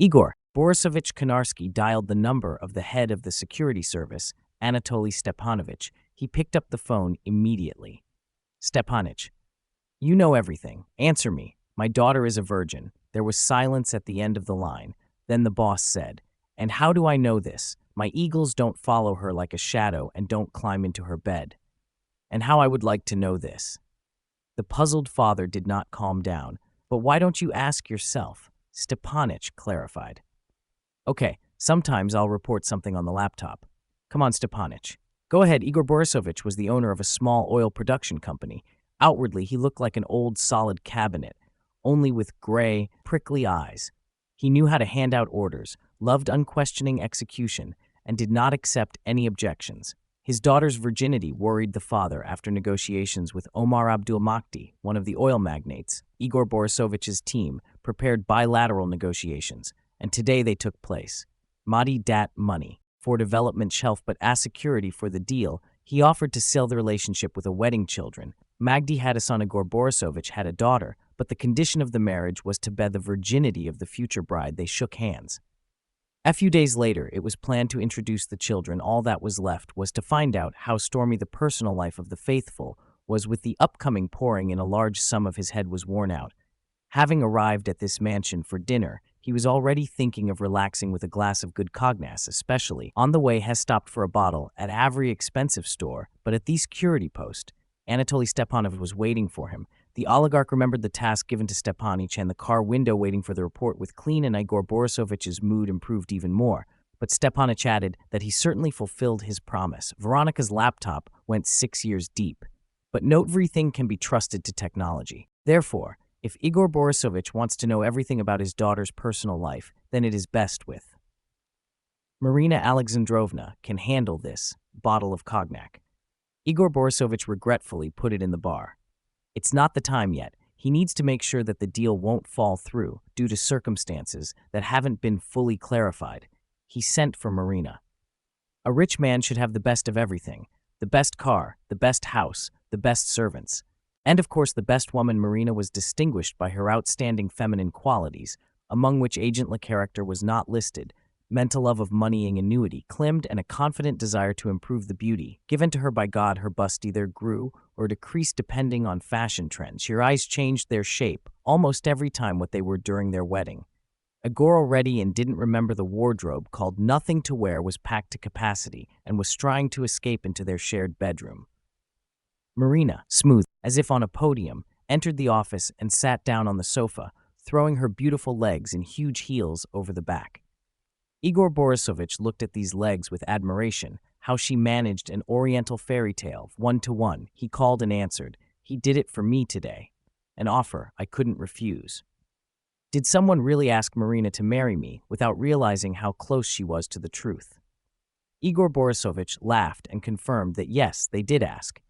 Igor Borisovich Konarsky dialed the number of the head of the security service, Anatoly Stepanovich. He picked up the phone immediately. Stepanich, you know everything. Answer me. My daughter is a virgin. There was silence at the end of the line. Then the boss said, and how do I know this? My eagles don't follow her like a shadow and don't climb into her bed. And how I would like to know this. The puzzled father did not calm down. But why don't you ask yourself? Stepanich clarified. Okay, sometimes I'll report something on the laptop. Come on, Stepanich. Go ahead. Igor Borisovich was the owner of a small oil production company. Outwardly, he looked like an old, solid cabinet, only with gray, prickly eyes. He knew how to hand out orders, loved unquestioning execution, and did not accept any objections. His daughter's virginity worried the father after negotiations with Omar Abdulmakti, one of the oil magnates. Igor Borisovich's team prepared bilateral negotiations, and today they took place. Mahdi dat money for development shelf, but as security for the deal, he offered to sell the relationship with a wedding children. Magdi had a son. Igor Borisovich had a daughter, but the condition of the marriage was to bet the virginity of the future bride. They shook hands. A few days later, it was planned to introduce the children. All that was left was to find out how stormy the personal life of the faithful was. With the upcoming pouring in, a large sum of his head was worn out. Having arrived at this mansion for dinner, he was already thinking of relaxing with a glass of good cognac, especially. On the way, he stopped for a bottle at every expensive store, but at the security post, Anatoly Stepanovich was waiting for him. The oligarch remembered the task given to Stepanich and the car window waiting for the report with clean, and Igor Borisovich's mood improved even more. But Stepanich added that he certainly fulfilled his promise. Veronica's laptop went 6 years deep. But not everything can be trusted to technology. Therefore, if Igor Borisovich wants to know everything about his daughter's personal life, then it is best with Marina Alexandrovna can handle this bottle of cognac. Igor Borisovich regretfully put it in the bar. It's not the time yet. He needs to make sure that the deal won't fall through due to circumstances that haven't been fully clarified. He sent for Marina. A rich man should have the best of everything. The best car, the best house, the best servants. And of course the best woman. Marina was distinguished by her outstanding feminine qualities, among which agent character was not listed, mental love of moneying annuity, claimed, and a confident desire to improve the beauty given to her by God. Her bust either grew or decreased depending on fashion trends. Her eyes changed their shape almost every time what they were during their wedding. Igor already and didn't remember the wardrobe called Nothing to Wear was packed to capacity and was trying to escape into their shared bedroom. Marina, smooth, as if on a podium, entered the office and sat down on the sofa, throwing her beautiful legs in huge heels over the back. Igor Borisovich looked at these legs with admiration, how she managed an oriental fairy tale, 1-to-1. He called and answered. He did it for me today. An offer I couldn't refuse. Did someone really ask Marina to marry me without realizing how close she was to the truth? Igor Borisovich laughed and confirmed that yes, they did ask.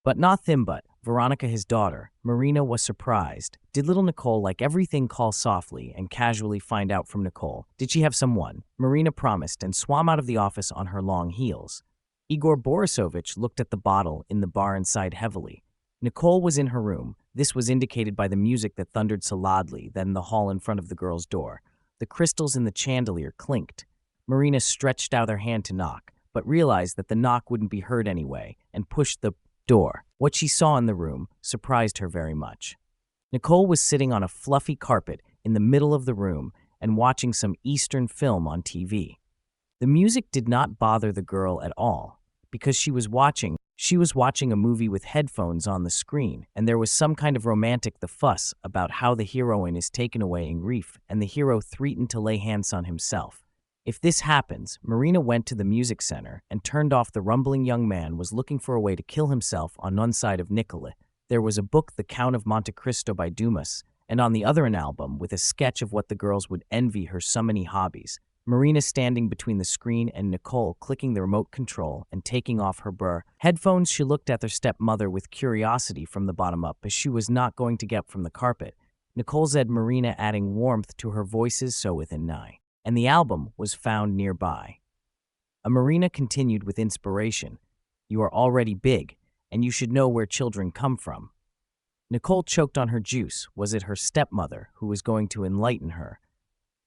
But not them, but Veronica, his daughter. Marina was surprised. Did little Nicole like everything? Call softly and casually find out from Nicole. Did she have someone? Marina promised and swam out of the office on her long heels. Igor Borisovich looked at the bottle in the bar and sighed heavily. Nicole was in her room. This was indicated by the music that thundered so loudly that in the hall in front of the girl's door. The crystals in the chandelier clinked. Marina stretched out her hand to knock, but realized that the knock wouldn't be heard anyway and pushed the door. What she saw in the room surprised her very much. Nicole was sitting on a fluffy carpet in the middle of the room and watching some Eastern film on TV. The music did not bother the girl at all because she was watching a movie with headphones on the screen, and there was some kind of romantic fuss about how the heroine is taken away in grief and the hero threatened to lay hands on himself. If this happens, Marina went to the music center and turned off. The rumbling young man was looking for a way to kill himself. On one side of Nicola, there was a book, The Count of Monte Cristo by Dumas, and on the other an album with a sketch of what the girls would envy her so many hobbies. Marina standing between the screen and Nicole clicking the remote control and taking off her burr headphones. She looked at their stepmother with curiosity from the bottom up as she was not going to get from the carpet. Nicole said, Marina adding warmth to her voices so within nigh. And the album was found nearby. A Marina continued with inspiration. You are already big, and you should know where children come from. Nicole choked on her juice. Was it her stepmother who was going to enlighten her?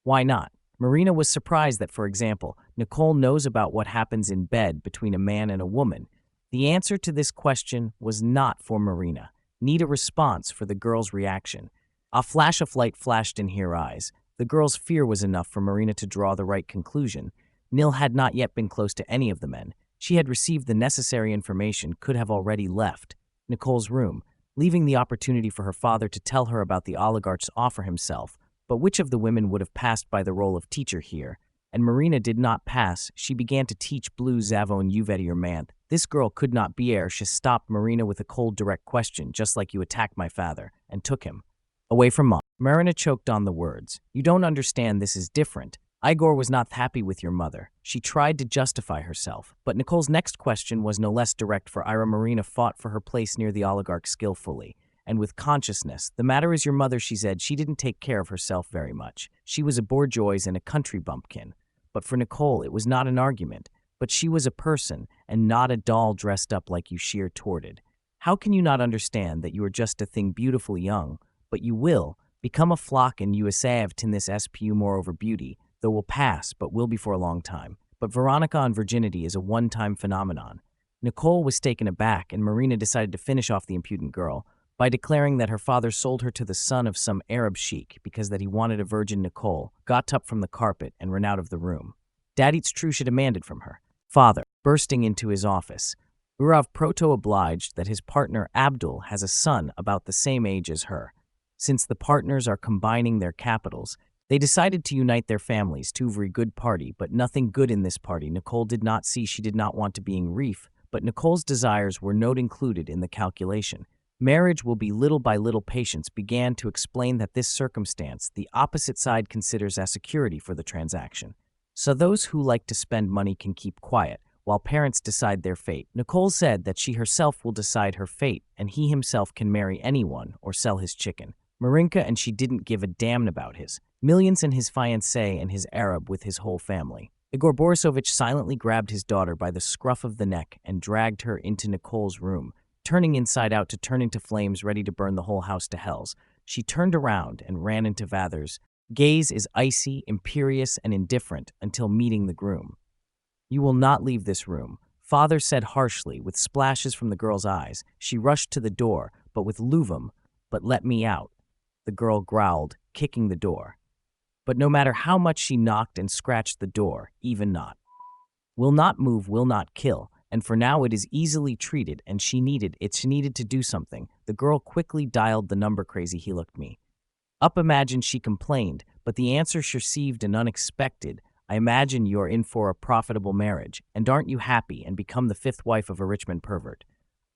Why not? Marina was surprised that, for example, Nicole knows about what happens in bed between a man and a woman. The answer to this question was not for Marina. Need a response for the girl's reaction. A flash of light flashed in her eyes. The girl's fear was enough for Marina to draw the right conclusion. Nil had not yet been close to any of the men. She had received the necessary information, could have already left Nicole's room, leaving the opportunity for her father to tell her about the oligarch's offer himself. But which of the women would have passed by the role of teacher here? And Marina did not pass. She began to teach Blue Zavon Uvetier man. This girl could not be air. She stopped Marina with a cold, direct question, just like you attacked my father, and took him away from Mom. Marina choked on the words. You don't understand, this is different. Igor was not happy with your mother. She tried to justify herself, but Nicole's next question was no less direct, for Ira. Marina fought for her place near the oligarch skillfully and with consciousness. The matter is your mother, she said. She didn't take care of herself very much. She was a bourgeois and a country bumpkin. But for Nicole, it was not an argument, but she was a person and not a doll dressed up like you sheer torted. How can you not understand that you are just a thing beautiful young, but you will become a flock and you saved in this spu moreover beauty, though will pass, but will be for a long time. But Veronica on virginity is a one-time phenomenon. Nicole was taken aback, and Marina decided to finish off the impudent girl by declaring that her father sold her to the son of some Arab sheik because that he wanted a virgin. Nicole got up from the carpet and ran out of the room. Daddy's true, she demanded from her father, bursting into his office. Urav Proto obliged that his partner Abdul has a son about the same age as her. Since the partners are combining their capitals, they decided to unite their families to a very good party, but nothing good in this party Nicole did not see. She did not want to being reef, but Nicole's desires were not included in the calculation. Marriage will be little by little. Patience began to explain that this circumstance the opposite side considers as security for the transaction. So those who like to spend money can keep quiet, while parents decide their fate. Nicole said that she herself will decide her fate, and he himself can marry anyone or sell his chicken. Marinka and she didn't give a damn about his millions and his fiancée and his Arab with his whole family. Igor Borisovich silently grabbed his daughter by the scruff of the neck and dragged her into Nicole's room, turning inside out to turn into flames ready to burn the whole house to hells. She turned around and ran into Vather's gaze is icy, imperious, and indifferent until meeting the groom. You will not leave this room, Father said harshly, with splashes from the girl's eyes. She rushed to the door, but with Luvum, but let me out, the girl growled, kicking the door. But no matter how much she knocked and scratched the door, even not. Will not move, will not kill, and for now it is easily treated, and she needed to do something. The girl quickly dialed the number. Crazy, he looked me up. Imagine, she complained, but the answer she received an unexpected. I imagine you're in for a profitable marriage, and aren't you happy, and become the fifth wife of a Richmond pervert.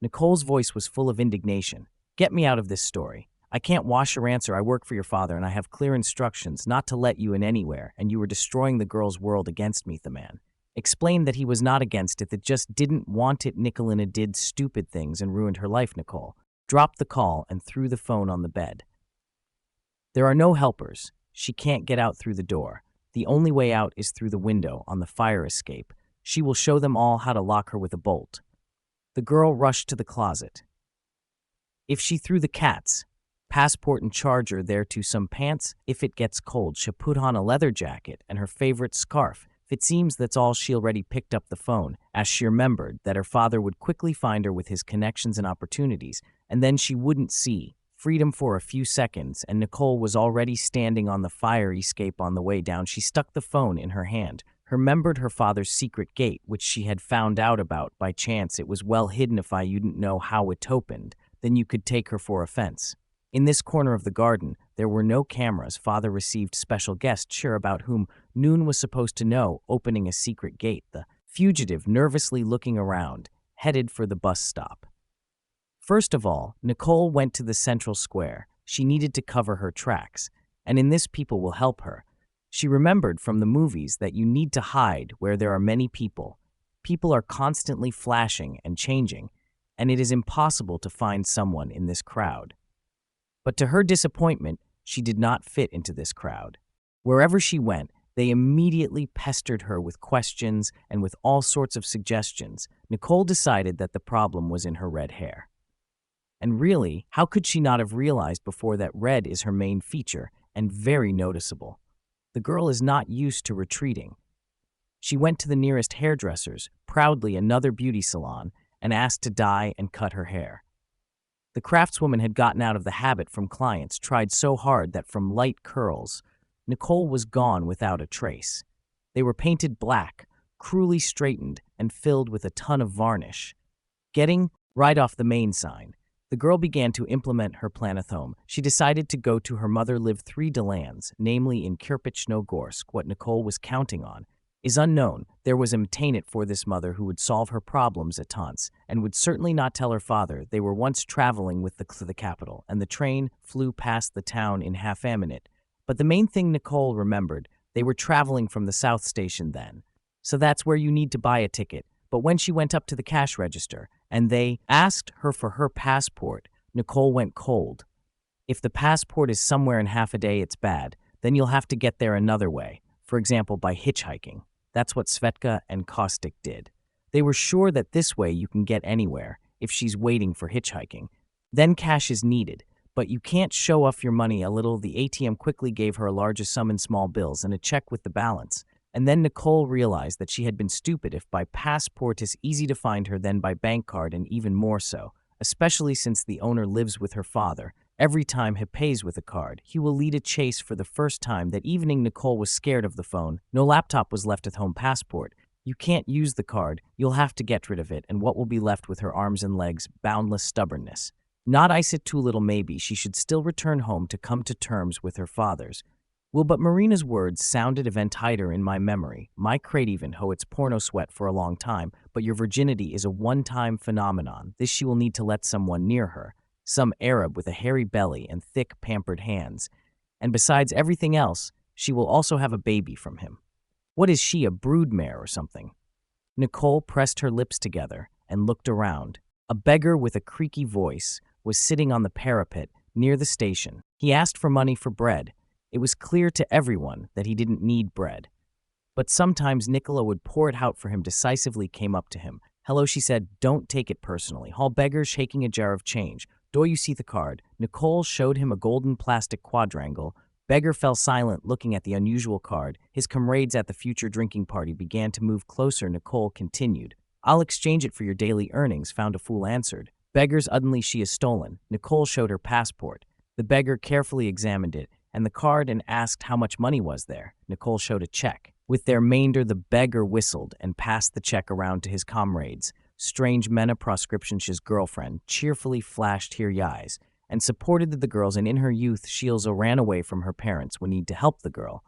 Nicole's voice was full of indignation. Get me out of this story. I can't wash your answer. I work for your father, and I have clear instructions not to let you in anywhere, and you were destroying the girl's world against me. The man explained that he was not against it, that just didn't want it. Nicolina did stupid things and ruined her life. Nicole dropped the call and threw the phone on the bed. There are no helpers. She can't get out through the door. The only way out is through the window on the fire escape. She will show them all how to lock her with a bolt. The girl rushed to the closet. If she threw the cat's passport and charger there to some pants, if it gets cold, she'll put on a leather jacket and her favorite scarf. If it seems that's all, she already picked up the phone, as she remembered that her father would quickly find her with his connections and opportunities, and then she wouldn't see freedom for a few seconds, and Nicole was already standing on the fire escape on the way down. She stuck the phone in her hand, remembered her father's secret gate, which she had found out about by chance. It was well hidden. If I didn't know how it opened, then you could take her for offense. In this corner of the garden, there were no cameras. Father received special guests, sure about whom Noon was supposed to know, opening a secret gate. The fugitive, nervously looking around, headed for the bus stop. First of all, Nicole went to the central square. She needed to cover her tracks, and in this people will help her. She remembered from the movies that you need to hide where there are many people. People are constantly flashing and changing, and it is impossible to find someone in this crowd. But to her disappointment, she did not fit into this crowd. Wherever she went, they immediately pestered her with questions and with all sorts of suggestions. Nicole decided that the problem was in her red hair. And really, how could she not have realized before that red is her main feature and very noticeable? The girl is not used to retreating. She went to the nearest hairdresser's, proudly another beauty salon, and asked to dye and cut her hair. The craftswoman had gotten out of the habit from clients, tried so hard that from light curls, Nicole was gone without a trace. They were painted black, cruelly straightened, and filled with a ton of varnish. Getting right off the main sign, the girl began to implement her plan at home. She decided to go to her mother-lived 3 lands, namely in Kirpich-Nogorsk. What Nicole was counting on is unknown. There was a maintenance for this mother who would solve her problems at once, and would certainly not tell her father. They were once traveling with to the capital, and the train flew past the town in half a minute. But the main thing Nicole remembered, they were traveling from the South Station then. So that's where you need to buy a ticket. But when she went up to the cash register, and they asked her for her passport, Nicole went cold. If the passport is somewhere in half a day, it's bad. Then you'll have to get there another way, for example, by hitchhiking. That's what Svetka and Kostik did. They were sure that this way you can get anywhere, if she's waiting for hitchhiking. Then cash is needed, but you can't show off your money a little. The ATM quickly gave her a larger sum in small bills and a check with the balance. And then Nicole realized that she had been stupid. If by passport is easy to find her, then by bank card, and even more so, especially since the owner lives with her father. Every time he pays with a card, he will lead a chase. For the first time that evening, Nicole was scared of the phone. No laptop was left at home. Passport. You can't use the card. You'll have to get rid of it. And what will be left with her arms and legs? Boundless stubbornness. Not I said too little. Maybe she should still return home to come to terms with her father's. Well, but Marina's words sounded event hider in my memory. My crate even ho, it's porno sweat for a long time, but your virginity is a one-time phenomenon. This she will need to let someone near her. Some Arab with a hairy belly and thick, pampered hands. And besides everything else, she will also have a baby from him. What is she, a broodmare or something? Nicole pressed her lips together and looked around. A beggar with a creaky voice was sitting on the parapet near the station. He asked for money for bread. It was clear to everyone that he didn't need bread. But sometimes Nicola would pour it out for him. Decisively came up to him. Hello, she said, don't take it personally. Hall beggar shaking a jar of change. Do you see the card? Nicole showed him a golden plastic quadrangle. Beggar fell silent, looking at the unusual card. His comrades at the future drinking party began to move closer. Nicole continued. I'll exchange it for your daily earnings, found a fool answered. Beggar's suddenly she is stolen. Nicole showed her passport. The beggar carefully examined it and the card and asked how much money was there. Nicole showed a check. With their remainder, the beggar whistled and passed the check around to his comrades. Strange Mena proscription's girlfriend cheerfully flashed teary eyes and supported the girls, and in her youth she also ran away from her parents when need to help the girl,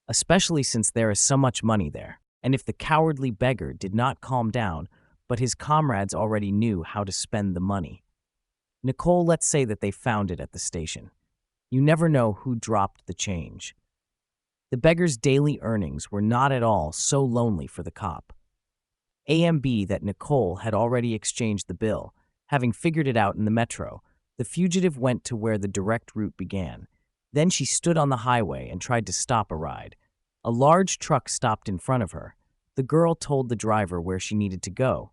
especially since there is so much money there. And if the cowardly beggar did not calm down, but his comrades already knew how to spend the money. Nicole, let's say that they found it at the station. You never know who dropped the change. The beggar's daily earnings were not at all so lonely for the cop. AMB that Nicole had already exchanged the bill. Having figured it out in the metro, the fugitive went to where the direct route began. Then she stood on the highway and tried to stop a ride. A large truck stopped in front of her. The girl told the driver where she needed to go.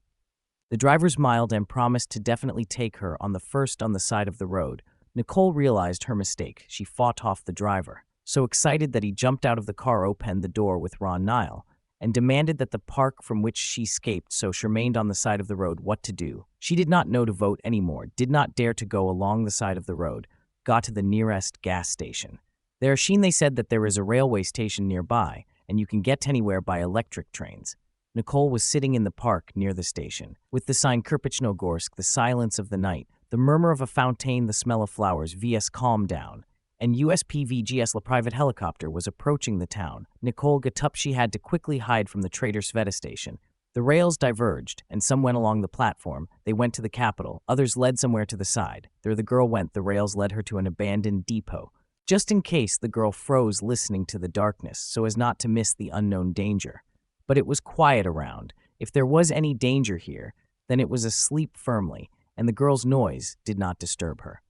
The driver smiled and promised to definitely take her on the side of the road. Nicole realized her mistake. She fought off the driver, so excited that he jumped out of the car, opened the door with Ron Nile, and demanded that the park from which she escaped. So she remained on the side of the road. What to do? She did not know to vote anymore, did not dare to go along the side of the road, got to the nearest gas station. There they said that there is a railway station nearby, and you can get anywhere by electric trains. Nicole was sitting in the park near the station, with the sign Kirpich-Nogorsk, the silence of the night, the murmur of a fountain, the smell of flowers. VS calm down. And USPVGS La private helicopter was approaching the town. Nicole got up. She had to quickly hide from the Trader Sveta station. The rails diverged, and some went along the platform. They went to the capital. Others led somewhere to the side. There the girl went. The rails led her to an abandoned depot. Just in case, the girl froze, listening to the darkness, so as not to miss the unknown danger. But it was quiet around. If there was any danger here, then it was asleep firmly, and the girl's noise did not disturb her.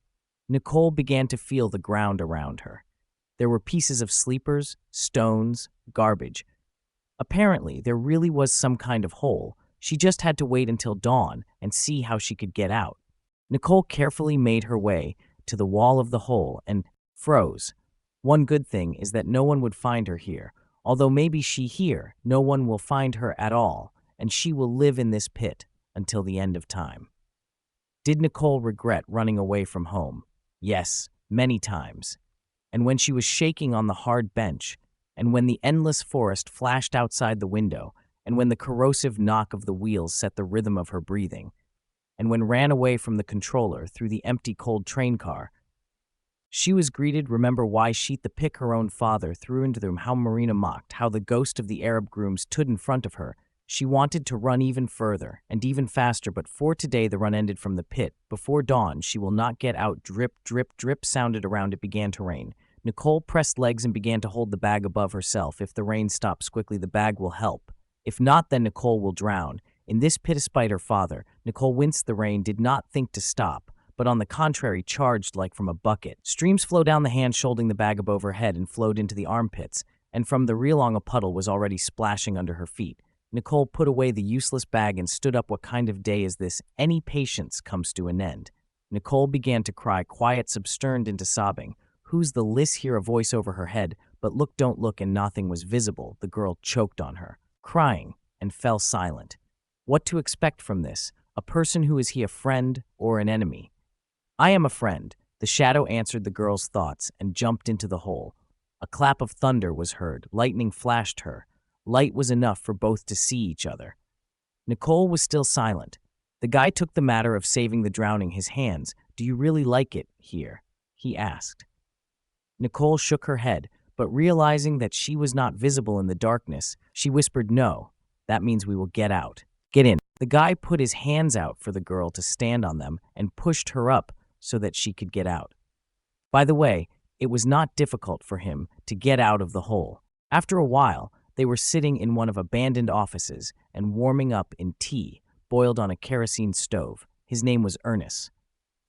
Nicole began to feel the ground around her. There were pieces of sleepers, stones, garbage. Apparently, there really was some kind of hole. She just had to wait until dawn and see how she could get out. Nicole carefully made her way to the wall of the hole and froze. One good thing is that no one would find her here, although maybe she here, no one will find her at all, and she will live in this pit until the end of time. Did Nicole regret running away from home? Yes, many times. And when she was shaking on the hard bench, and when the endless forest flashed outside the window, and when the corrosive knock of the wheels set the rhythm of her breathing, and when ran away from the controller through the empty cold train car, she was greeted. Remember why she'd the pick her own father threw into the room, how Marina mocked, how the ghost of the Arab groom stood in front of her. She wanted to run even further and even faster, but for today the run ended from the pit. Before dawn, she will not get out. Drip, drip, drip sounded around. It began to rain. Nicole pressed legs and began to hold the bag above herself. If the rain stops quickly, the bag will help. If not, then Nicole will drown. In this pit, despite her father, Nicole winced. The rain did not think to stop, but on the contrary charged like from a bucket. Streams flowed down the hand holding the bag above her head and flowed into the armpits, and from the reel along a puddle was already splashing under her feet. Nicole put away the useless bag and stood up. What kind of day is this? Any patience comes to an end. Nicole began to cry, quiet, substerned into sobbing. Who's the Liz here? A voice over her head, but look, don't look, and nothing was visible. The girl choked on her, crying, and fell silent. What to expect from this? A person who is he a friend or an enemy? I am a friend, the shadow answered the girl's thoughts and jumped into the hole. A clap of thunder was heard. Lightning flashed her. Light was enough for both to see each other. Nicole was still silent. The guy took the matter of saving the drowning his hands. Do you really like it here? He asked. Nicole shook her head, but realizing that she was not visible in the darkness, she whispered, no, that means we will get out. Get in. The guy put his hands out for the girl to stand on them and pushed her up so that she could get out. By the way, it was not difficult for him to get out of the hole. After a while, they were sitting in one of abandoned offices and warming up in tea, boiled on a kerosene stove. His name was Ernest.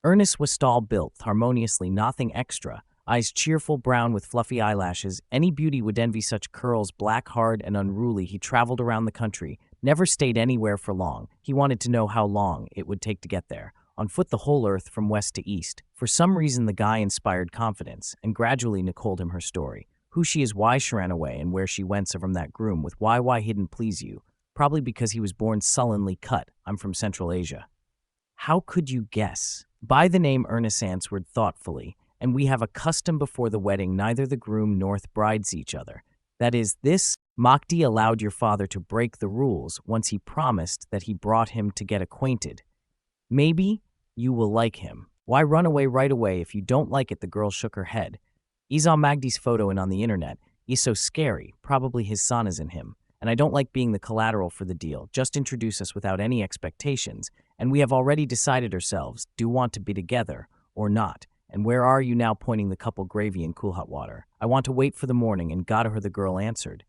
Ernest was tall-built, harmoniously, nothing extra, eyes cheerful brown with fluffy eyelashes. Any beauty would envy such curls, black, hard, and unruly. He traveled around the country, never stayed anywhere for long. He wanted to know how long it would take to get there. On foot the whole earth from west to east. For some reason the guy inspired confidence, and gradually Nicole told him her story. Who she is, why she ran away, and where she went from that groom with why he didn't please you. Probably because he was born sullenly cut. I'm from Central Asia. How could you guess? By the name, Ernest answered thoughtfully, and we have a custom before the wedding, neither the groom nor the bride see each other. That is, this Mahdi allowed your father to break the rules once he promised that he brought him to get acquainted. Maybe you will like him. Why run away right away if you don't like it? The girl shook her head. He's on Magdi's photo and on the internet. He's so scary. Probably his son is in him. And I don't like being the collateral for the deal. Just introduce us without any expectations. And we have already decided ourselves, do want to be together or not. And where are you now? Pointing the couple gravy and cool hot water. I want to wait for the morning, and got her, the girl answered.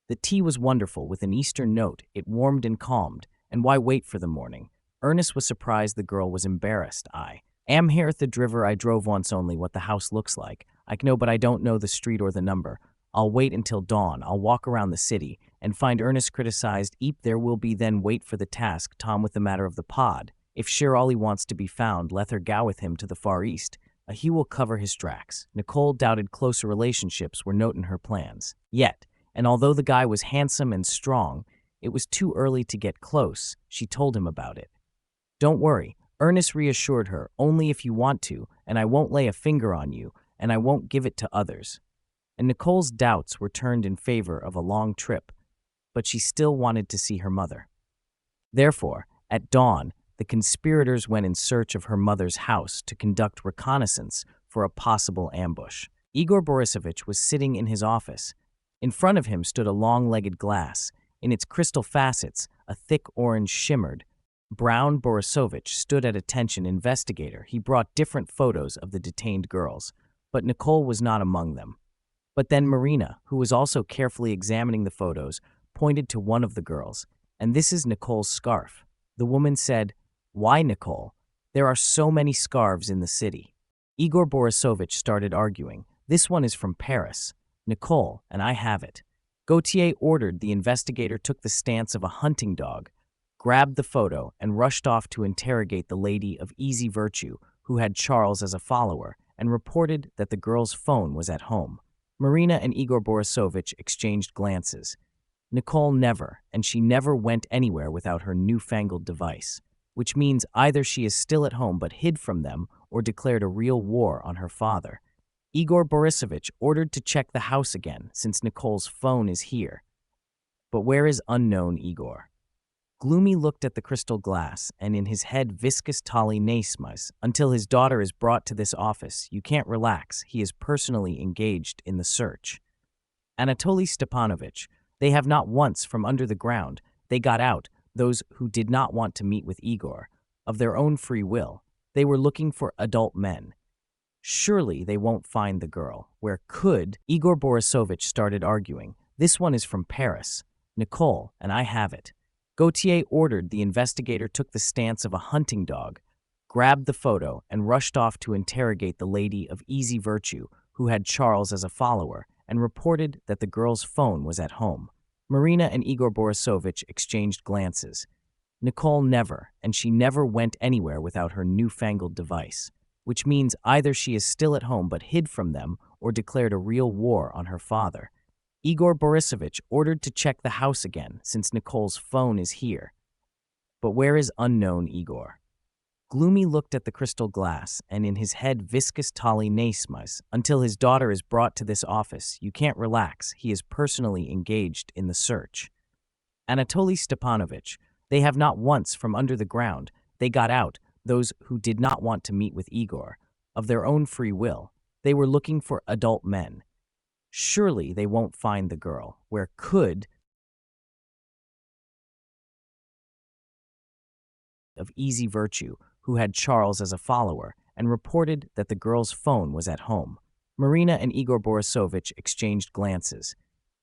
The tea was wonderful, with an Eastern note. It warmed and calmed. And why wait for the morning? Ernest was surprised. The girl was embarrassed. I am here at the driver. I drove once only. What the house looks like. I know, but I don't know the street or the number. I'll wait until dawn. I'll walk around the city and find. Ernest criticized. Eep, there will be then wait for the task. Tom with the matter of the pod. If sure all he wants to be found, let her go with him to the far east. He will cover his tracks. Nicole doubted closer relationships were not in her plans. Yet, and although the guy was handsome and strong, it was too early to get close. She told him about it. Don't worry, Ernest reassured her, only if you want to, and I won't lay a finger on you, and I won't give it to others. And Nicole's doubts were turned in favor of a long trip, but she still wanted to see her mother. Therefore, at dawn, the conspirators went in search of her mother's house to conduct reconnaissance for a possible ambush. Igor Borisovich was sitting in his office. In front of him stood a long-legged glass. In its crystal facets, a thick orange shimmered. Brown Borisovich stood at attention investigator. He brought different photos of the detained girls, but Nicole was not among them. But then Marina, who was also carefully examining the photos, pointed to one of the girls. And this is Nicole's scarf. The woman said, why, Nicole? There are so many scarves in the city. Igor Borisovich started arguing. This one is from Paris. Nicole, and I have it. Gautier ordered. The investigator took the stance of a hunting dog, grabbed the photo, and rushed off to interrogate the lady of easy virtue who had Charles as a follower and reported that the girl's phone was at home. Marina and Igor Borisovich exchanged glances. Nicole never, and she never went anywhere without her newfangled device, which means either she is still at home but hid from them or declared a real war on her father. Igor Borisovich ordered to check the house again since Nicole's phone is here. But where is unknown Igor? Gloomy looked at the crystal glass, and in his head viscous tali nesmas. Until his daughter is brought to this office, you can't relax. He is personally engaged in the search. Anatoly Stepanovich, they have not once from under the ground. They got out, those who did not want to meet with Igor. Of their own free will, they were looking for adult men. Surely they won't find the girl. Where could? Igor Borisovich started arguing. This one is from Paris. Nicole, and I have it. Gautier ordered. The investigator took the stance of a hunting dog, grabbed the photo, and rushed off to interrogate the lady of easy virtue who had Charles as a follower and reported that the girl's phone was at home. Marina and Igor Borisovich exchanged glances. Nicole never, and she never went anywhere without her newfangled device, which means either she is still at home but hid from them or declared a real war on her father. Igor Borisovich ordered to check the house again since Nicole's phone is here. But where is unknown Igor? Gloomy looked at the crystal glass, and in his head viscous tali nesmas. Until his daughter is brought to this office, you can't relax. He is personally engaged in the search. Anatoly Stepanovich, they have not once from under the ground. They got out, those who did not want to meet with Igor. Of their own free will, they were looking for adult men. Surely they won't find the girl. Where could? Of easy virtue, who had Charles as a follower and reported that the girl's phone was at home. Marina and Igor Borisovich exchanged glances.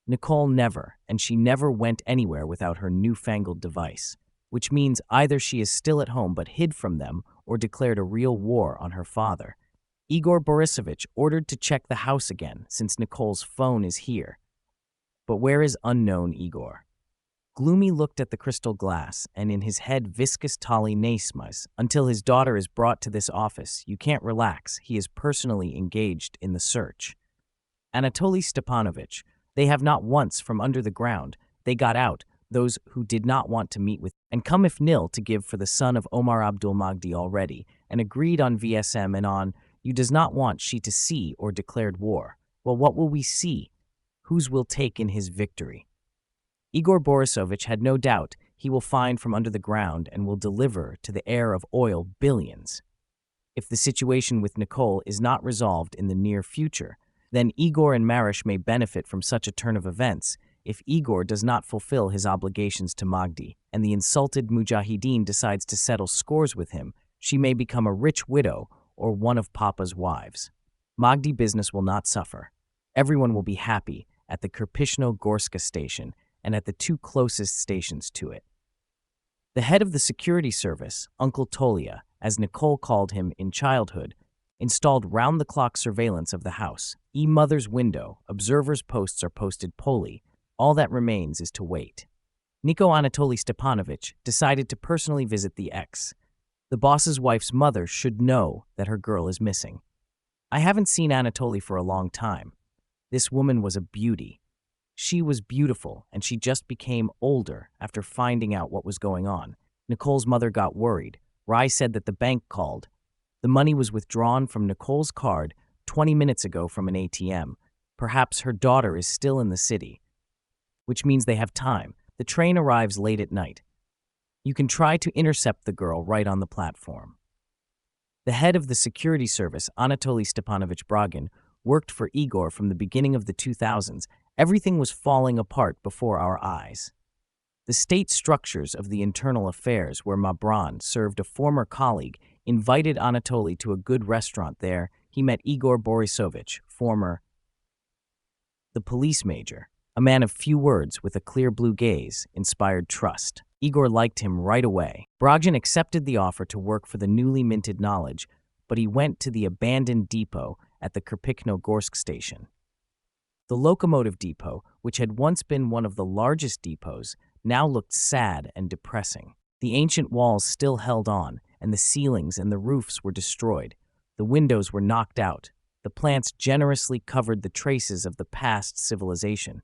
Nicole never, and she never went anywhere without her newfangled device, which means either she is still at home but hid from them or declared a real war on her father. Igor Borisovich ordered to check the house again since Nicole's phone is here. But where is unknown Igor? Gloomy looked at the crystal glass, and in his head viscous tali nesmas. Until his daughter is brought to this office, you can't relax. He is personally engaged in the search. Anatoly Stepanovich, they have not once from under the ground. They got out, those who did not want to meet with, and come if nil to give for the son of Omar Abdul Magdi already, and agreed on VSM and on, you does not want she to see or declared war. Well, what will we see? Whose will take in his victory? Igor Borisovich had no doubt he will find from under the ground and will deliver to the heir of oil billions. If the situation with Nicole is not resolved in the near future, then Igor and Marish may benefit from such a turn of events. If Igor does not fulfill his obligations to Magdi and the insulted Mujahideen decides to settle scores with him, she may become a rich widow or one of Papa's wives. Magdi business will not suffer. Everyone will be happy at the Kirpishno-Gorska station and at the two closest stations to it. The head of the security service, Uncle Tolia, as Nicole called him in childhood, installed round-the-clock surveillance of the house. Mother's window, observers' posts are posted polly. All that remains is to wait. Nico Anatoly Stepanovich decided to personally visit the ex. The boss's wife's mother should know that her girl is missing. I haven't seen Anatoly for a long time. This woman was a beauty. She was beautiful, and she just became older after finding out what was going on. Nicole's mother got worried. Rai said that the bank called. The money was withdrawn from Nicole's card 20 minutes ago from an ATM. Perhaps her daughter is still in the city, which means they have time. The train arrives late at night. You can try to intercept the girl right on the platform. The head of the security service, Anatoly Stepanovich Bragin, worked for Igor from the beginning of the 2000s. Everything was falling apart before our eyes. The state structures of the internal affairs where Mabran served a former colleague invited Anatoly to a good restaurant there. He met Igor Borisovich, the police major, a man of few words with a clear blue gaze, inspired trust. Igor liked him right away. Bragin accepted the offer to work for the newly minted knowledge, but he went to the abandoned depot at the Kirpikno-Gorsk station. The locomotive depot, which had once been one of the largest depots, now looked sad and depressing. The ancient walls still held on, and the ceilings and the roofs were destroyed. The windows were knocked out. The plants generously covered the traces of the past civilization.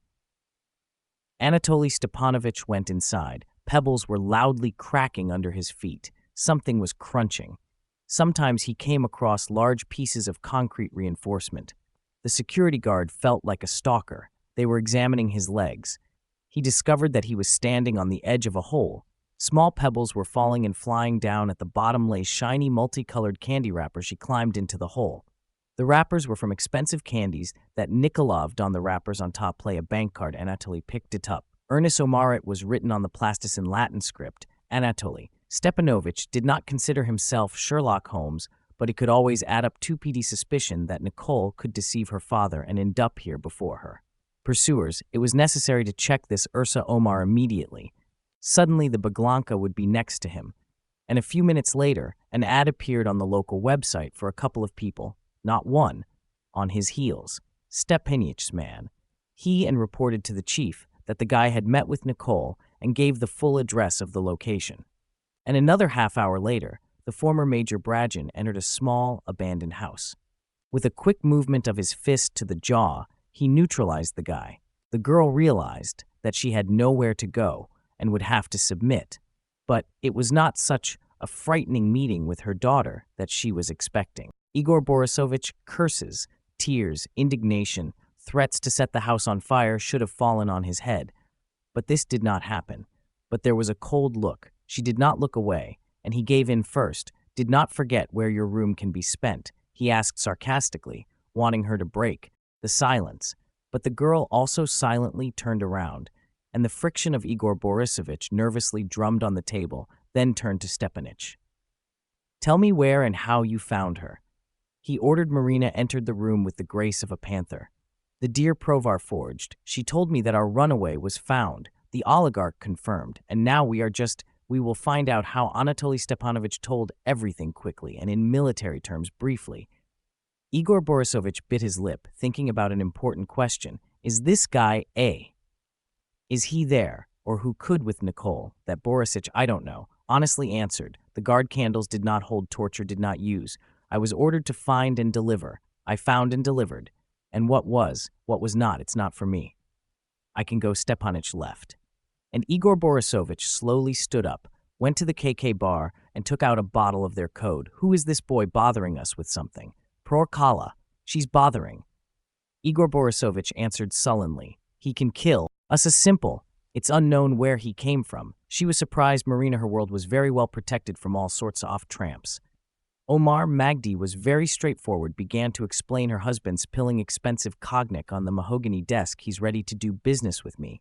Anatoly Stepanovich went inside. Pebbles were loudly cracking under his feet. Something was crunching. Sometimes he came across large pieces of concrete reinforcement. The security guard felt like a stalker. They were examining his legs. He discovered that he was standing on the edge of a hole. Small pebbles were falling and flying down. At the bottom lay shiny, multicolored candy wrappers. She climbed into the hole. The wrappers were from expensive candies that Nikoloved on the wrappers. On top lay a bank card. Anatoly picked it up. Ernest Omarit was written on the plastic in Latin script. Anatoly Stepanovich did not consider himself Sherlock Holmes, but he could always add up to PD suspicion that Nicole could deceive her father and end up here before her. Pursuers, it was necessary to check this Ursa Omar immediately. Suddenly the Baglanka would be next to him, and a few minutes later, an ad appeared on the local website for a couple of people, not one, on his heels. Stepanich's man. He and reported to the chief that the guy had met with Nicole and gave the full address of the location. And another half hour later, the former Major Bragin entered a small, abandoned house. With a quick movement of his fist to the jaw, he neutralized the guy. The girl realized that she had nowhere to go and would have to submit, but it was not such a frightening meeting with her daughter that she was expecting. Igor Borisovich curses, tears, indignation, threats to set the house on fire should have fallen on his head. But this did not happen. But there was a cold look. She did not look away, and he gave in first. Did not forget where your room can be spent, he asked sarcastically, wanting her to break the silence. But the girl also silently turned around, and the friction of Igor Borisovich nervously drummed on the table, then turned to Stepanich. Tell me where and how you found her. He ordered. Marina entered the room with the grace of a panther. The dear Provar forged. She told me that our runaway was found. The oligarch confirmed, and now we will find out how. Anatoly Stepanovich told everything quickly and in military terms briefly. Igor Borisovich bit his lip, thinking about an important question. Is this guy A? Is he there, or who could with Nicole? That Borisich, I don't know. Honestly answered. The guard candles did not hold, torture did not use. I was ordered to find and deliver. I found and delivered. And what was not, it's not for me. I can go. Stepanich left. And Igor Borisovich slowly stood up, went to the KK bar, and took out a bottle of their code. Who is this boy bothering us with something? Prorkala. She's bothering. Igor Borisovich answered sullenly. He can kill us. As simple. It's unknown where he came from. She was surprised. Marina, her world was very well protected from all sorts of off-tramps. Omar Magdi was very straightforward, began to explain her husband's pilling expensive cognac on the mahogany desk. He's ready to do business with me,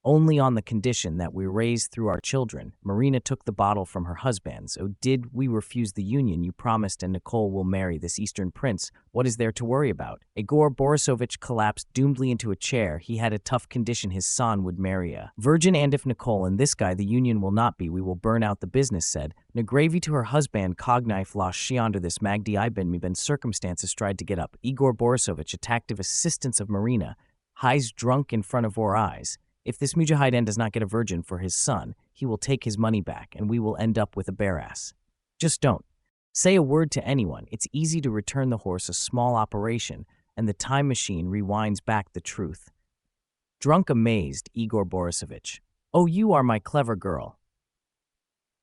only on the condition that we raise through our children. Marina took the bottle from her husband's. Oh, did we refuse the union you promised, and Nicole will marry this Eastern prince? What is there to worry about? Igor Borisovich collapsed doomedly into a chair. He had a tough condition. His son would marry a virgin, and if Nicole and this guy, the union will not be. We will burn out the business, said Nagravi to her husband. Cognife lost she under this Magdi been circumstances tried to get up. Igor Borisovich attacked of assistance of Marina. Highs drunk in front of our eyes. If this Mujahideen does not get a virgin for his son, he will take his money back, and we will end up with a bare ass. Just don't say a word to anyone. It's easy to return the horse, a small operation, and the time machine rewinds back the truth. Drunk, amazed, Igor Borisovich. Oh, you are my clever girl.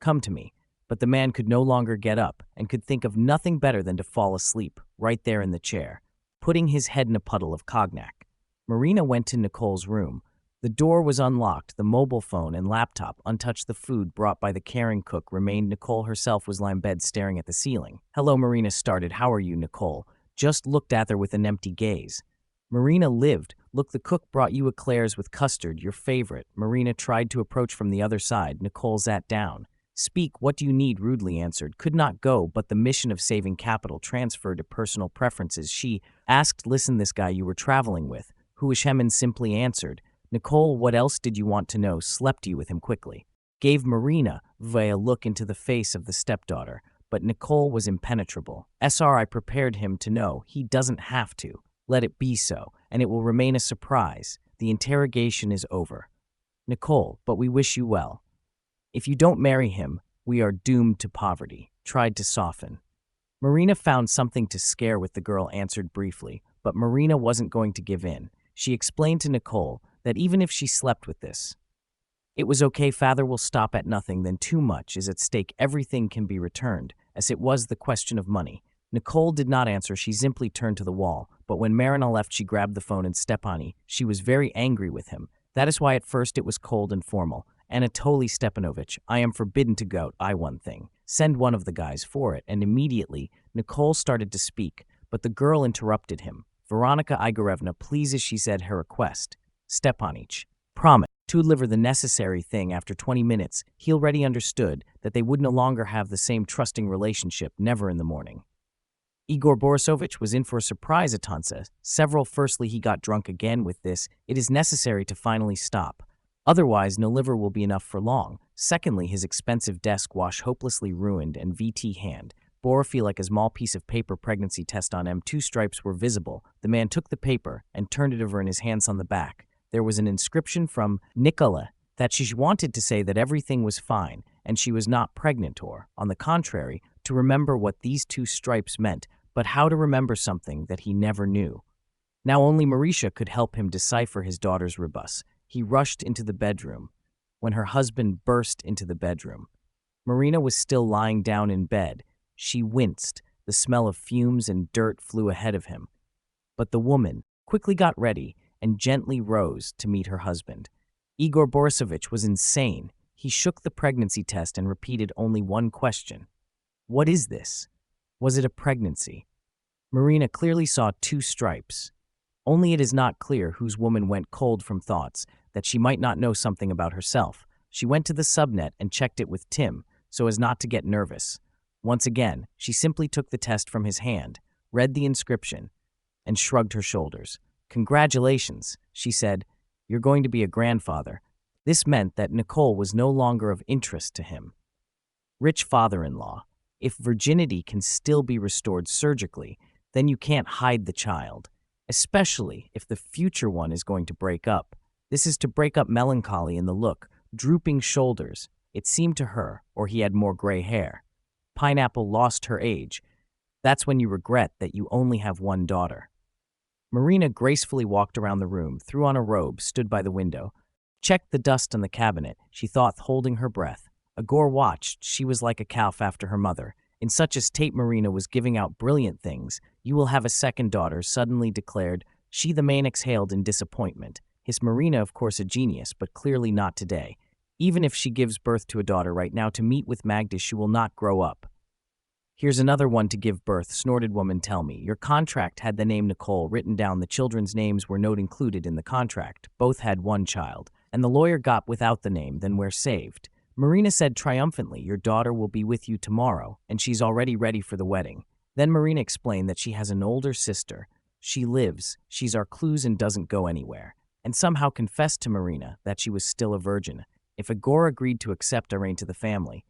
Come to me. But the man could no longer get up and could think of nothing better than to fall asleep right there in the chair, putting his head in a puddle of cognac. Marina went to Nicole's room. The door was unlocked, the mobile phone and laptop untouched. The food brought by the caring cook remained. Nicole herself was lying in bed staring at the ceiling. Hello, Marina started. How are you? Nicole just looked at her with an empty gaze. Marina lived. Look, the cook brought you eclairs with custard, your favorite. Marina tried to approach from the other side. Nicole sat down. Speak, what do you need? Rudely answered. Could not go, but the mission of saving capital transferred to personal preferences. She asked, listen, this guy you were traveling with, who Shemin simply answered. Nicole, what else did you want to know? Slept you with him quickly. Gave Marina a look into the face of the stepdaughter, but Nicole was impenetrable. I prepared him to know. He doesn't have to. Let it be so, and it will remain a surprise. The interrogation is over. Nicole, but we wish you well. If you don't marry him, we are doomed to poverty. Tried to soften. Marina found something to scare with the girl answered briefly, but Marina wasn't going to give in. She explained to Nicole that even if she slept with this, it was okay, father will stop at nothing, then too much is at stake, everything can be returned, as it was the question of money. Nicole did not answer, she simply turned to the wall, but when Marina left she grabbed the phone and Stepani. She was very angry with him. That is why at first it was cold and formal. Anatoly Stepanovich, I am forbidden to go, I one thing. Send one of the guys for it, and immediately Nicole started to speak, but the girl interrupted him. Veronica Igorevna, please, as she said her request. Stepanich, promise to deliver the necessary thing. After 20 minutes, he already understood that they would no longer have the same trusting relationship, never in the morning. Igor Borisovich was in for a surprise at Tansa. Firstly, he got drunk again with this. It is necessary to finally stop. Otherwise, no liver will be enough for long. Secondly, his expensive desk wash hopelessly ruined and VT hand. Bore feel like a small piece of paper pregnancy test on M2 stripes were visible. The man took the paper and turned it over in his hands on the back. There was an inscription from Nicola that she wanted to say that everything was fine and she was not pregnant, or, on the contrary, to remember what these two stripes meant, but how to remember something that he never knew. Now only Marisha could help him decipher his daughter's rebus. He rushed into the bedroom. When her husband burst into the bedroom, Marina was still lying down in bed. She winced. The smell of fumes and dirt flew ahead of him. But the woman quickly got ready and gently rose to meet her husband. Igor Borisovich was insane. He shook the pregnancy test and repeated only one question. What is this? Was it a pregnancy? Marina clearly saw two stripes. Only it is not clear whose woman went cold from thoughts that she might not know something about herself. She went to the subnet and checked it with Tim, so as not to get nervous. Once again, she simply took the test from his hand, read the inscription, and shrugged her shoulders. Congratulations, she said. You're going to be a grandfather. This meant that Nicole was no longer of interest to him. Rich father-in-law. If virginity can still be restored surgically, then you can't hide the child, especially if the future one is going to break up. This is to break up melancholy in the look, drooping shoulders. It seemed to her, or he had more gray hair. Pineapple lost her age. That's when you regret that you only have one daughter. Marina gracefully walked around the room, threw on a robe, stood by the window, checked the dust on the cabinet, she thought, holding her breath. Igor watched. She was like a calf after her mother. In such a state, Marina was giving out brilliant things. You will have a second daughter, suddenly declared. She, the man, exhaled in disappointment. His Marina, of course, a genius, but clearly not today. Even if she gives birth to a daughter right now to meet with Magda, she will not grow up. Here's another one to give birth, snorted woman. Tell me, your contract had the name Nicole written down. The children's names were not included in the contract. Both had one child. And the lawyer got without the name, then we're saved. Marina said triumphantly, your daughter will be with you tomorrow, and she's already ready for the wedding. Then Marina explained that she has an older sister. She lives, she's our clues and doesn't go anywhere. And somehow confessed to Marina that she was still a virgin. If Igor agreed to accept Irene to the family,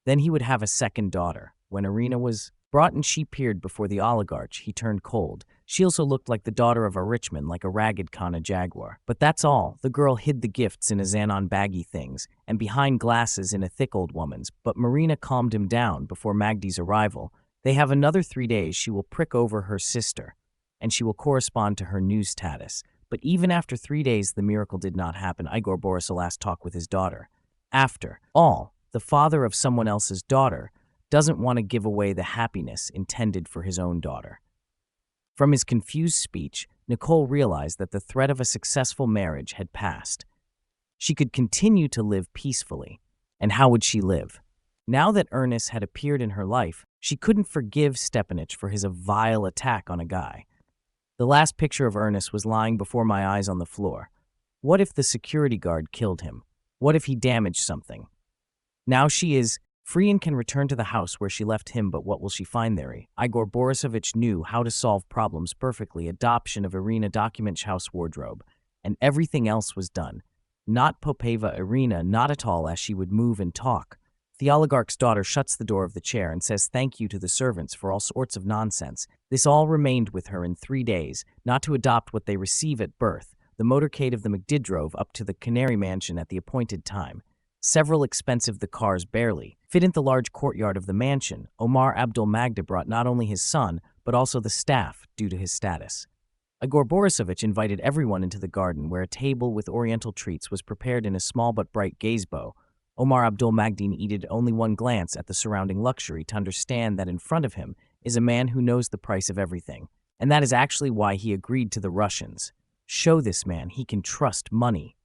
then he would have a second daughter. When Irina was brought and she peered before the oligarch, he turned cold. She also looked like the daughter of a rich man, like a ragged Kana jaguar. But that's all. The girl hid the gifts in a Xanon baggy things, and behind glasses in a thick old woman's. But Marina calmed him down before Magdi's arrival. They have another 3 days. She will prick over her sister, and she will correspond to her news status. But even after 3 days, the miracle did not happen. Igor Borisovich last talked with his daughter. After all, the father of someone else's daughter doesn't want to give away the happiness intended for his own daughter. From his confused speech, Nicole realized that the threat of a successful marriage had passed. She could continue to live peacefully. And how would she live? Now that Ernest had appeared in her life, she couldn't forgive Stepanich for his vile attack on a guy. The last picture of Ernest was lying before my eyes on the floor. What if the security guard killed him? What if he damaged something? Now she is free and can return to the house where she left him, but what will she find there? Igor Borisovich knew how to solve problems perfectly. Adoption of Irina, document, house, wardrobe, and everything else was done. Not Popeva Irina, not at all, as she would move and talk. The oligarch's daughter shuts the door of the chair and says thank you to the servants for all sorts of nonsense. This all remained with her in 3 days, not to adopt what they receive at birth. The motorcade of the McDid drove up to the Canary Mansion at the appointed time. Several expensive the cars barely fit in the large courtyard of the mansion. Omar Abdul Magda brought not only his son, but also the staff due to his status. Igor Borisovich invited everyone into the garden where a table with oriental treats was prepared in a small but bright gazebo. Omar Abdul Magdi needed only one glance at the surrounding luxury to understand that in front of him is a man who knows the price of everything. And that is actually why he agreed to the Russians. Show this man he can trust money.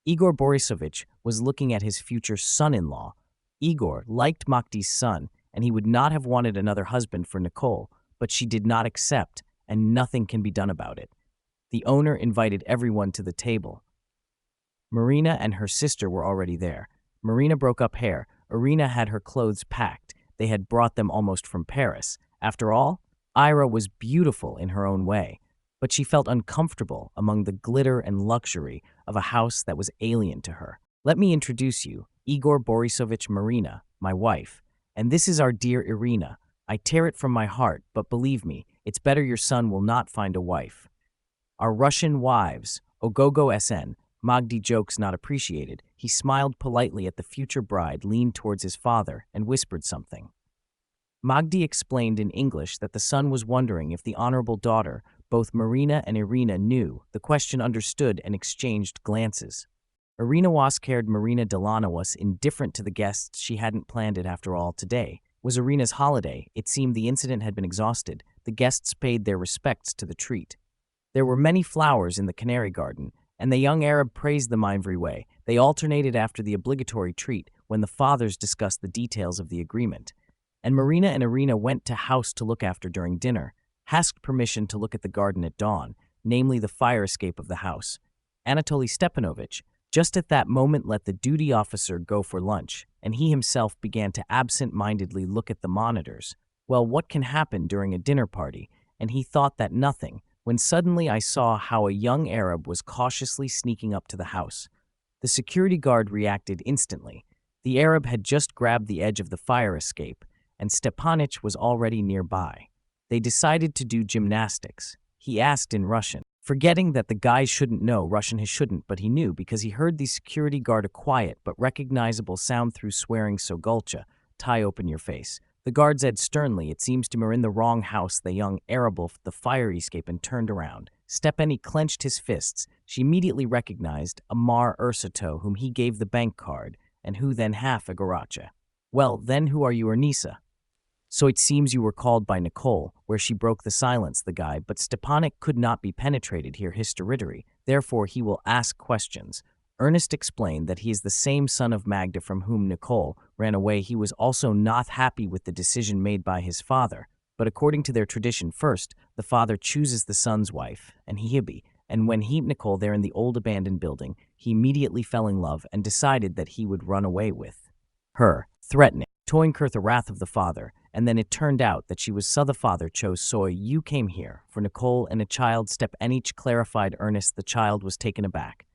Igor Borisovich was looking at his future son-in-law. Igor liked Magdi's son, and he would not have wanted another husband for Nicole, but she did not accept, and nothing can be done about it. The owner invited everyone to the table. Marina and her sister were already there. Marina broke up hair. Irina had her clothes packed. They had brought them almost from Paris. After all, Ira was beautiful in her own way, but she felt uncomfortable among the glitter and luxury of a house that was alien to her. Let me introduce you, Igor Borisovich Marina, my wife, and this is our dear Irina. I tear it from my heart, but believe me, it's better your son will not find a wife. Our Russian wives, Ogogo SN, Magdi jokes not appreciated. He smiled politely at the future bride, leaned towards his father, and whispered something. Magdi explained in English that the son was wondering if the honorable daughter, both Marina and Irina, knew. The question understood and exchanged glances. Irina was scared Marina Delana was indifferent to the guests. She hadn't planned it after all. Today was Irina's holiday. It seemed the incident had been exhausted. The guests paid their respects to the treat. There were many flowers in the canary garden, and the young Arab praised them every way. They alternated after the obligatory treat when the fathers discussed the details of the agreement. And Marina and Irina went to house to look after during dinner, asked permission to look at the garden at dawn, namely the fire escape of the house. Anatoly Stepanovich, just at that moment, let the duty officer go for lunch, and he himself began to absent-mindedly look at the monitors. Well, what can happen during a dinner party? And he thought that nothing, when suddenly I saw how a young Arab was cautiously sneaking up to the house. The security guard reacted instantly. The Arab had just grabbed the edge of the fire escape, and Stepanich was already nearby. They decided to do gymnastics. He asked in Russian, forgetting that the guy shouldn't know Russian. He shouldn't, but he knew because he heard the security guard a quiet but recognizable sound through swearing. So Gulcha, tie open your face. The guard said sternly, it seems to me in the wrong house. The young Arab left the fire escape and turned around. Stepani clenched his fists. She immediately recognized Amar Ursato, whom he gave the bank card, and who then half a Garacha. Well, then who are you, Ernisa? So it seems you were called by Nicole, where she broke the silence, the guy, but Stepanik could not be penetrated here historitory, therefore he will ask questions. Ernest explained that he is the same son of Magda from whom Nicole ran away. He was also not happy with the decision made by his father, but according to their tradition first, the father chooses the son's wife, and and when he Nicole there in the old abandoned building, he immediately fell in love and decided that he would run away with her, threatening, toying the wrath of the father, and then it turned out that she was so the father chose soy. You came here for Nicole and a child. Stepanich clarified. Ernest, the child, was taken aback.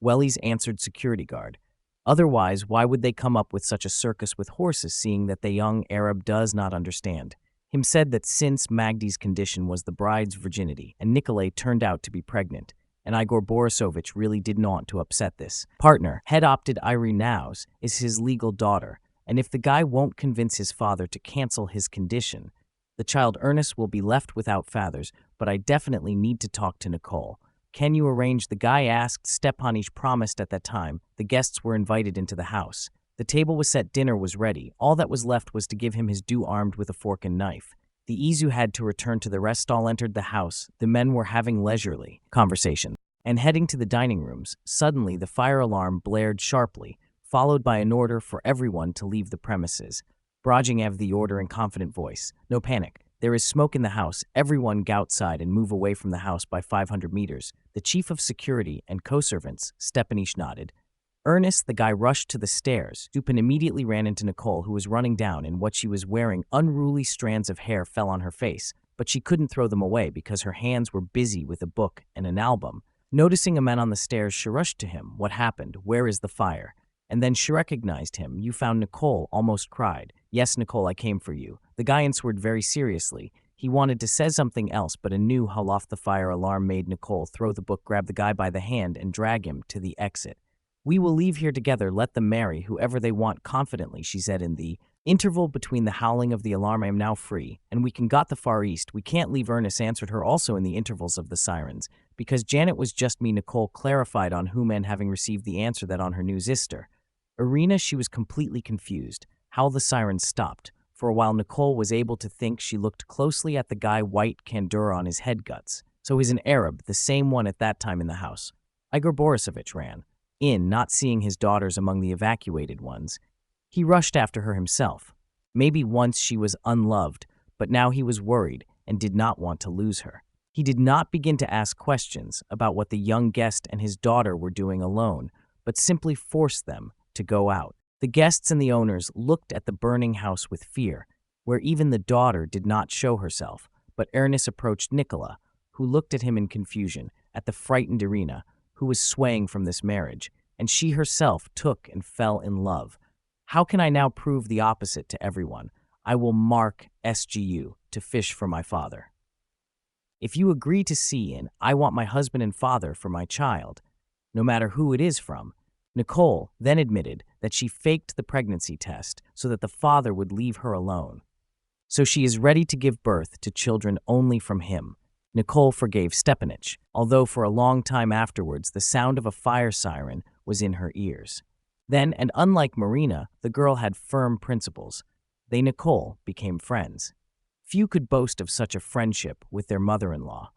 Wellies answered security guard. Otherwise, why would they come up with such a circus with horses, seeing that the young Arab does not understand? Him said that since Magdi's condition was the bride's virginity, and Nikolay turned out to be pregnant, and Igor Borisovich really did not want to upset this partner. Had opted Irene Nows is his legal daughter, and if the guy won't convince his father to cancel his condition, the child Ernest will be left without fathers, but I definitely need to talk to Nicole. Can you arrange? The guy asked. Stepanich promised. At that time, the guests were invited into the house. The table was set, dinner was ready. All that was left was to give him his due armed with a fork and knife. The Izu had to return to the rest. All entered the house. The men were having leisurely conversation and heading to the dining rooms. Suddenly, the fire alarm blared sharply, followed by an order for everyone to leave the premises. Brajingev the order in confident voice. No panic. There is smoke in the house. Everyone go outside and move away from the house by 500 meters. The chief of security and co-servants, Stepanich, nodded. Ernest, the guy, rushed to the stairs. Dupin immediately ran into Nicole, who was running down, and what she was wearing, unruly strands of hair, fell on her face, but she couldn't throw them away because her hands were busy with a book and an album. Noticing a man on the stairs, she rushed to him. What happened? Where is the fire? And then she recognized him. You found Nicole, almost cried. Yes, Nicole, I came for you. The guy answered very seriously. He wanted to say something else, but a new hull off the fire alarm made Nicole throw the book, grab the guy by the hand, and drag him to the exit. We will leave here together, let them marry whoever they want confidently, she said in the interval between the howling of the alarm. I am now free, and we can got the Far East. We can't leave, Ernest answered her also in the intervals of the sirens. Because Janet was just me, Nicole clarified on whom, and having received the answer that on her new sister. Irina, she was completely confused. How the sirens stopped. For a while Nicole was able to think. She looked closely at the guy, white kandura on his head guts. So he's an Arab, the same one at that time in the house. Igor Borisovich ran in, not seeing his daughters among the evacuated ones. He rushed after her himself. Maybe once she was unloved, but now he was worried and did not want to lose her. He did not begin to ask questions about what the young guest and his daughter were doing alone, but simply forced them to go out. The guests and the owners looked at the burning house with fear, where even the daughter did not show herself, but Ernest approached Nicola, who looked at him in confusion, at the frightened Irina, who was swaying from this marriage, and she herself took and fell in love. How can I now prove the opposite to everyone? I will mark SGU to fish for my father. If you agree to see in, I want my husband and father for my child, no matter who it is from. Nicole then admitted that she faked the pregnancy test so that the father would leave her alone. So she is ready to give birth to children only from him. Nicole forgave Stepanich, although for a long time afterwards the sound of a fire siren was in her ears. Then, and unlike Marina, the girl had firm principles. They, Nicole, became friends. Few could boast of such a friendship with their mother-in-law.